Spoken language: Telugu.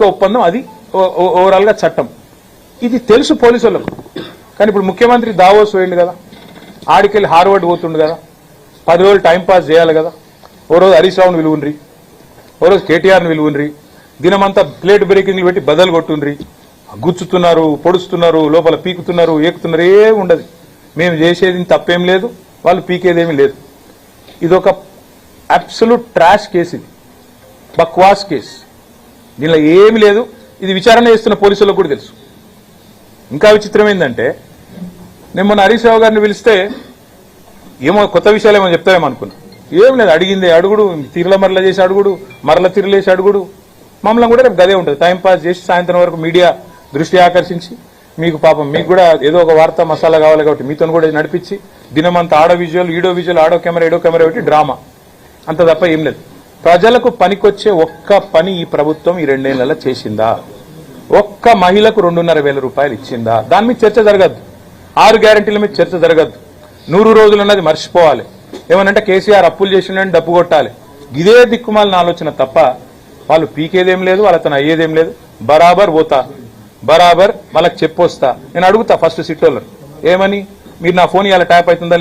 ఒప్పందం అది ఓవరాల్ గా చట్టం. ఇది తెలుసు పోలీసులకు. కానీ ఇప్పుడు ముఖ్యమంత్రి దావోస్ వేయండి కదా, ఆడికెళ్ళి హార్వర్డ్ పోతుండు కదా, 10 రోజులు టైంపాస్ చేయాలి కదా. ఓ రోజు హరీష్ రావుని విలువుండ్రి, ఓ రోజు కేటీఆర్ని విలువుండ్రి, దినమంతా ప్లేట్ బ్రేకింగ్లు పెట్టి బదలు కొట్టుండ్రి, గుచ్చుతున్నారు, పొడుస్తున్నారు, లోపల పీకుతున్నారు, ఏకుతున్నారు, ఏమి ఉండదు. మేము చేసేది తప్పేం లేదు, వాళ్ళు పీకేదేమీ లేదు. ఇదొక అబ్సల్యూట్ ట్రాష్ కేసు, ఇది బక్వాస్ కేసు. దీనిలో ఏమి లేదు. ఇది విచారణ చేస్తున్న పోలీసులకు కూడా తెలుసు. ఇంకా విచిత్రం ఏంటంటే, నేను మొన్న హరీష్ రావు గారిని పిలిస్తే ఏమో కొత్త విషయాలు ఏమో చెప్తామేమో అనుకున్నా. ఏం లేదు, అడిగింది అడుగుడు, తిరుల మరల చేసి అడుగుడు, మరల తిరులేసి అడుగుడు. మమ్మల్ని కూడా రేపు గదే ఉంటుంది. టైంపాస్ చేసి సాయంత్రం వరకు మీడియా దృష్టి ఆకర్షించి మీకు పాపం మీకు కూడా ఏదో ఒక వార్త మసాలా కావాలి కాబట్టి మీతో కూడా నడిపించి దినమంతా ఆడో విజువల్ ఈడో విజువల్, ఆడో కెమెరా ఈడో కెమెరా పెట్టి డ్రామా, అంత తప్ప ఏం లేదు. ప్రజలకు పనికొచ్చే ఒక్క పని ఈ ప్రభుత్వం ఈ 2 ఏళ్లలో చేసిందా? ఒక్క మహిళకు 2,500 రూపాయలు ఇచ్చిందా? దాని మీద చర్చ జరగద్దు. 6 గ్యారెంటీల మీద చర్చ జరగద్దు. 100 రోజులు అన్నది మర్చిపోవాలి. ఏమనంటే కేసీఆర్ అప్పులు చేసిండని డబ్బు కొట్టాలి. ఇదే దిక్కుమాలిన ఆలోచన తప్ప వాళ్ళు పీకేదేం లేదు, వాళ్ళతో అయ్యేదేం లేదు. బరాబర్ పోతా, బరాబర్ వాళ్ళకి చెప్పొస్తా. నేను అడుగుతా ఫస్ట్ సిట్టోళ్ళని, ఏమని మీరు నా ఫోన్ ఇలా ట్యాప్ అవుతుందా